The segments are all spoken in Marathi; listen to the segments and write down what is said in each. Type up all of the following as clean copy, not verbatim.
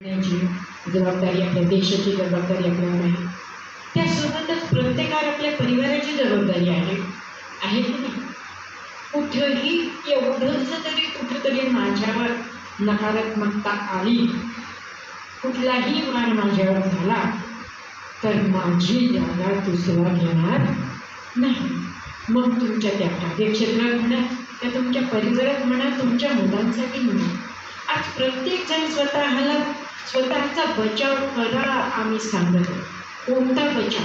जबाबदारी आपल्या देशाची जबाबदारी आपल्यावर आहे. त्यासोबतच प्रत्येकाला आपल्या परिवाराची जबाबदारी आहे की नाही. कुठेही एवढंच तरी कुठेतरी माझ्यावर नकारात्मकता आली, कुठलाही वार माझ्यावर झाला तर माझी जागा दुसरा घेणार नाही. मग तुमच्या त्या कार्यक्षेत्रात म्हणा, त्या तुमच्या परिसरात म्हणा, तुमच्या मुलांसाठी म्हणा, आज प्रत्येकजण स्वतःचा बचाव करा. आम्ही सांगतो कोणता बचाव?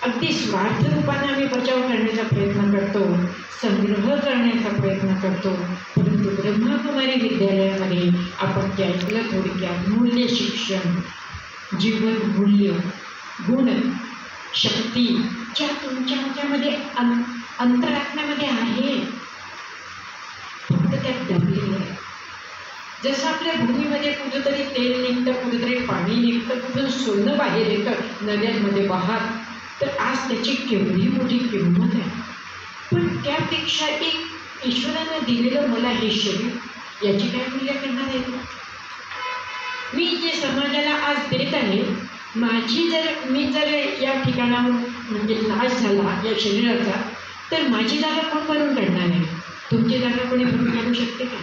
अगदी स्वार्थ रूपाने आम्ही बचाव करण्याचा प्रयत्न करतो, संग्रह करण्याचा प्रयत्न करतो. परंतु ब्रह्मकुमारी विद्यालयामध्ये आपण ते ऐकलं थोडक्यात, मूल्य शिक्षण, जीवन मूल्य, गुण, शक्ती ज्या तुमच्यामध्ये अंतरात्म्यामध्ये आहे, फक्त त्यात दबलेलं आहे. जसं आपल्या भूमीमध्ये कुठेतरी तेल निघतं, कुठेतरी पाणी निघतं, कुठून सोनं बाहेर येतं नद्यांमध्ये वाहत, तर आज त्याची केवढी मोठी किंमत आहे. पण त्यापेक्षा एक ईश्वरानं दिलेलं मला हे शरीर, याची काय मूल्य करणार आहे? मी जे समाजाला आज देत आहे, मी जर या ठिकाणाहून म्हणजे नाश झाला या शरीराचा, तर माझी जागा कोण भरून काढणार आहे? तुमची जागा कोणी भरून काढू शकते का?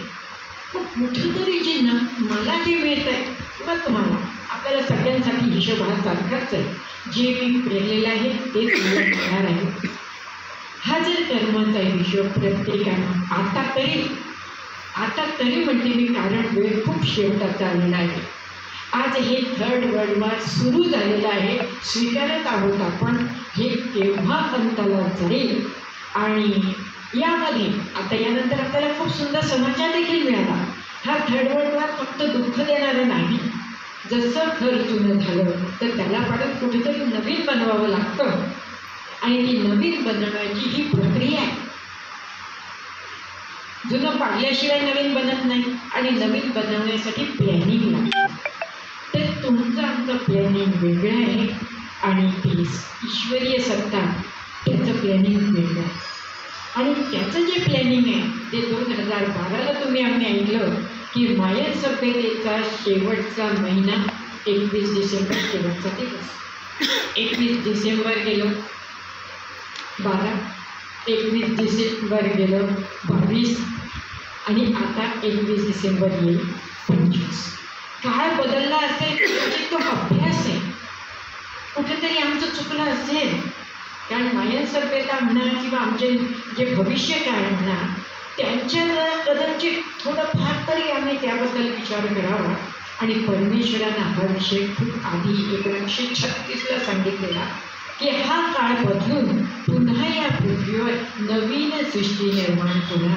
मग कुठेतरी जे मला जे मिळत आहे किंवा तुम्हाला, आपल्याला सगळ्यांसाठी हिशोब हा सारखाच आहे. जे मी पेरलेलं आहे तेच मला मिळणार आहे. हा जर कर्माचा हिशोब प्रत्येकानं आता तरी म्हणते मी, कारण वेळ खूप शेवटाचा आलेला आहे. आज हे थर्ड वर्ल्ड वॉर सुरू झालेलं आहे, स्वीकारत आहोत आपण. हे केव्हा अंताला जाईल? आणि यामध्ये आता यानंतर आपल्याला खूप सुंदर समाचार देखील मिळाला. हा थर्ड वर्ल्ड वॉर फक्त दुःख देणारं नाही. जसं घर जुनं झालं तर त्याला परत कुठेतरी नवीन बनवावं लागतं, आणि ती नवीन बनवण्याची ही प्रक्रिया आहे. जुनं पाडल्याशिवाय नवीन बनत नाही, आणि नवीन बनवण्यासाठी प्लॅनिंग लागतं. तर तुमचं आमचं प्लॅनिंग वेगळं आहे, आणि ती ईश्वरीय सत्ता त्याचं प्लॅनिंग वेगळं आहे. आणि त्याचं जे प्लॅनिंग आहे ते 2012ला तुम्ही आम्ही ऐकलं की मायन सभ्यतेचा शेवटचा महिना 21 डिसेंबर, शेवटचा दिवस. 21 डिसेंबर गेलं 12, 21 डिसेंबर गेलं 22, आणि आता 21 डिसेंबर येईल 25. काळ बदलला असेल, कदाचित तो अभ्यास आहे, कुठेतरी आमचं चुकलं असेल. कारण मायन सभ्यता म्हणा किंवा आमचे जे भविष्य काळ म्हणा, त्यांच्या कदाचित थोडंफार तरी आम्ही त्याबद्दल विचार करावा. आणि परमेश्वरानं हा विषय खूप आधी 1936ला सांगितलेला की हा काळ बदलून पुन्हा या पृथ्वीवर नवीन सृष्टी निर्माण करा.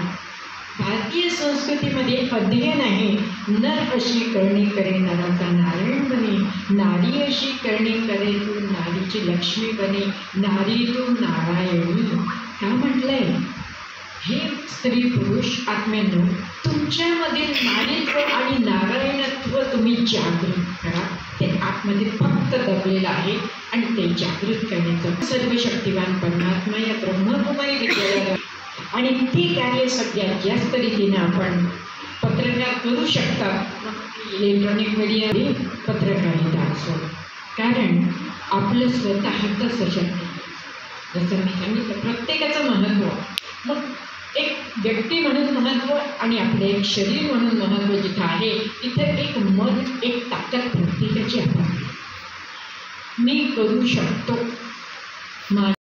भारतीय संस्कृतीमध्ये अध्ययन आहे, नर अशी करणी करे नराचा नारायण बने, नारी अशी करणी करे तू नारीची लक्ष्मी बने, नारी तू नारायणी. का म्हटलंय? हे स्त्री पुरुष आत्म्यांनो, तुमच्यामधील नारीत्व आणि नारायणत्व तुम्ही जागृत करा. ते आतमध्ये फक्त दबलेलं आहे, आणि ते जागृत करण्याचं सर्वशक्तिवान परमात्मा या ब्रह्मकुमारी विद्यालयाला, आणि ती कार्य सगळ्यात जास्त रीतीनं आपण पत्रकार करू शकता. इलेक्ट्रॉनिक मीडिया ही पत्रकारिता असो, कारण आपलं स्वतःचं सशक्तीकरण, जसं मी सांगितलं, प्रत्येकाचं महत्त्व. मग एक व्यक्ती म्हणून महत्त्व आणि आपलं एक शरीर म्हणून महत्त्व जिथं आहे, तिथं एक मन, एक ताकद प्रत्येकाची आपण. मी करू शकतो.